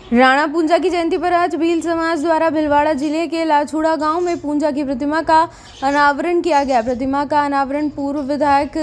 राणा पूंजा की जयंती पर आज भील समाज द्वारा भिलवाड़ा जिले के लाछुड़ा गांव में पूंजा की प्रतिमा का अनावरण किया गया। प्रतिमा का अनावरण पूर्व विधायक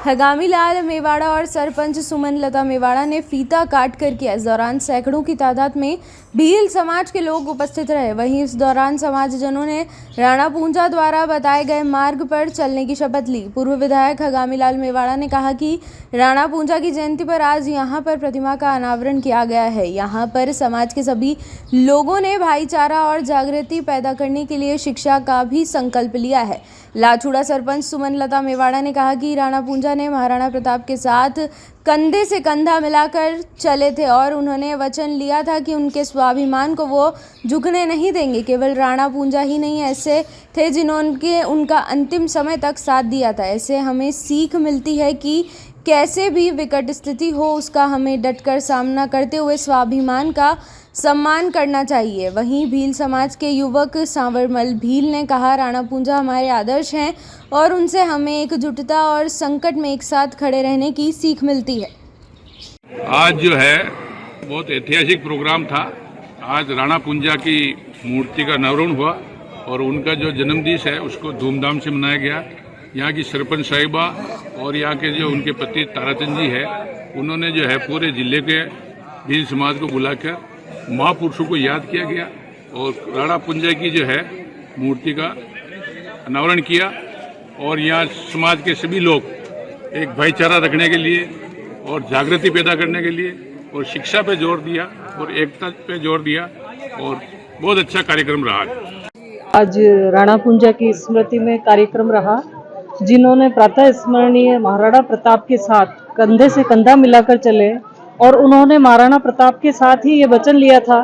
हगामी लाल मेवाड़ा और सरपंच सुमन लता मेवाड़ा ने फीता काट कर किया। इस दौरान सैकड़ों की तादाद में भील समाज के लोग उपस्थित रहे। वहीं इस दौरान समाजजनों ने राणा पूंजा द्वारा बताए गए मार्ग पर चलने की शपथ ली। पूर्व विधायक हगामी लाल मेवाड़ा ने कहा कि राणा पूंजा की जयंती पर आज यहाँ पर प्रतिमा का अनावरण किया गया है। यहाँ पर समाज के सभी लोगों ने भाईचारा और जागृति पैदा करने के लिए शिक्षा का भी संकल्प लिया है। लाछुड़ा सरपंच सुमन लता मेवाड़ा ने कहा कि राणा पूंजा ने महाराणा प्रताप के साथ कंधे से कंधा मिलाकर चले थे और उन्होंने वचन लिया था कि उनके स्वाभिमान को वो झुकने नहीं देंगे। केवल राणा पूंजा ही नहीं ऐसे थे जिन्होंने उनका अंतिम समय तक साथ दिया था। ऐसे हमें सीख मिलती है कि कैसे भी विकट स्थिति हो उसका हमें डटकर सामना करते हुए स्वाभिमान का सम्मान करना चाहिए। वहीं भील समाज के युवक सांवरमल भील ने कहा, राणा पूंजा हमारे आदर्श हैं और उनसे हमें एकजुटता और संकट में एक साथ खड़े रहने की सीख मिलती है। आज जो है बहुत ऐतिहासिक प्रोग्राम था। आज राणा पूंजा की मूर्ति का अनावरण हुआ और उनका जो जन्मदिन है उसको धूमधाम से मनाया गया। यहाँ की सरपंच साहिबा और यहाँ के जो उनके पति ताराचंद जी है, उन्होंने जो है पूरे जिले के भील समाज को बुलाकर महापुरुषों को याद किया गया और राणा पूंजा की जो है मूर्ति का अनावरण किया। और यहाँ समाज के सभी लोग एक भाईचारा रखने के लिए और जागृति पैदा करने के लिए और शिक्षा पे जोर दिया और एकता पे जोर दिया और बहुत अच्छा कार्यक्रम रहा। आज राणा पूंजा की स्मृति में कार्यक्रम रहा, जिन्होंने प्रातः स्मरणीय महाराणा प्रताप के साथ कंधे से कंधा मिलाकर चले और उन्होंने महाराणा प्रताप के साथ ही ये वचन लिया था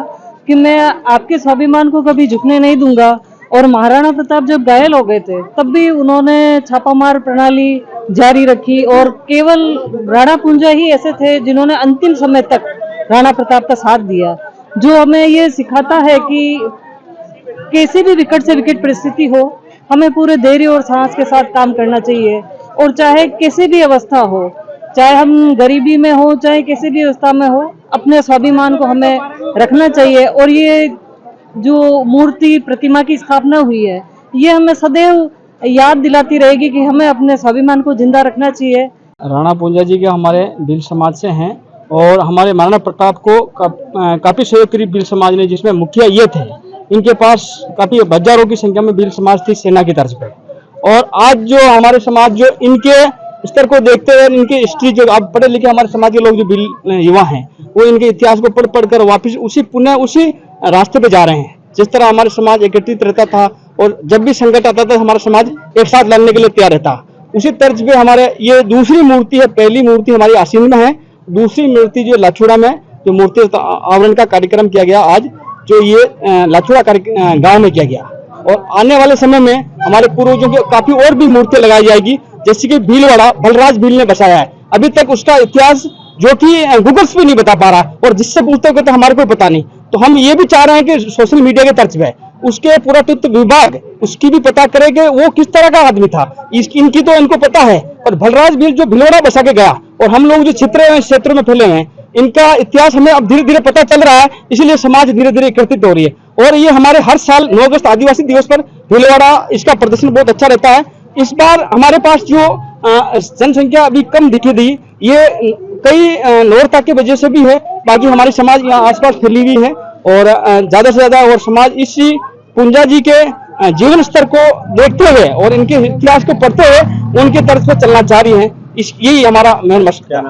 कि मैं आपके स्वाभिमान को कभी झुकने नहीं दूंगा। और महाराणा प्रताप जब घायल हो गए थे तब भी उन्होंने छापामार प्रणाली जारी रखी और केवल राणा पूंजा ही ऐसे थे जिन्होंने अंतिम समय तक राणा प्रताप का साथ दिया, जो हमें ये सिखाता है कि कैसी भी विकट से विकट परिस्थिति हो, हमें पूरे धैर्य और साहस के साथ काम करना चाहिए। और चाहे किसी भी अवस्था हो, चाहे हम गरीबी में हो, चाहे किसी भी अवस्था में हो, अपने स्वाभिमान को हमें रखना चाहिए। और ये जो मूर्ति प्रतिमा की स्थापना हुई है, ये हमें सदैव याद दिलाती रहेगी कि हमें अपने स्वाभिमान को जिंदा रखना चाहिए। राणा पूंजा जी के हमारे भील समाज से हैं और हमारे महाराणा प्रताप को काफ़ी सहयोग करी भील समाज ने, जिसमें मुखिया ये थे। इनके पास काफ़ी हजारों की संख्या में भील समाज थी सेना की तर्ज पर। और आज जो हमारे समाज जो इनके स्तर को देखते हुए इनकी हिस्ट्री जो आप पढ़े लिखे हमारे समाज के लोग जो भील युवा हैं, वो इनके इतिहास को पढ़ कर वापस उसी रास्ते पे जा रहे हैं। जिस तरह हमारे समाज एकत्रित रहता था और जब भी संकट आता था हमारा समाज एक साथ लड़ने के लिए तैयार रहता, उसी तर्ज पे हमारे ये दूसरी मूर्ति है। पहली मूर्ति हमारी आसीन में है, दूसरी मूर्ति जो लाछुड़ा में जो मूर्ति आवरण का कार्यक्रम किया गया आज, जो ये लाछुड़ा गांव में किया गया। और आने वाले समय में हमारे पूर्वजों की काफी और भी मूर्तियां लगाई जाएगी, जैसे कि भीलवाड़ा बलराज भील ने बसाया है। अभी तक उसका इतिहास जो कि गूगल्स पे नहीं बता पा रहा और जिससे पूछते हो तो हमारे को पता नहीं। तो हम ये भी चाह रहे हैं कि सोशल मीडिया के तर्ज पे उसके पुरातत्व विभाग उसकी भी पता करे कि वो किस तरह का आदमी था। इनकी तो इनको पता है, पर बलराज भील जो भीलवाड़ा बसा के गया और हम लोग जो क्षेत्रों में फैले हैं, इनका इतिहास हमें अब धीरे धीरे पता चल रहा है। इसलिए समाज धीरे धीरे एकत्रित हो रही है और ये हमारे हर साल 9 अगस्त आदिवासी दिवस पर भीलवाड़ा इसका प्रदर्शन बहुत अच्छा रहता है। इस बार हमारे पास जो जनसंख्या अभी कम दिखी दी, ये कई नौरता की वजह से भी है। बाकी हमारी समाज यहाँ आसपास फैली हुई है और ज्यादा से ज्यादा और समाज इसी पूंजा जी के जीवन स्तर को देखते हुए और इनके इतिहास को पढ़ते हुए उनके तरफ से चलना चाह रही है। यही हमारा मेन मकसद है।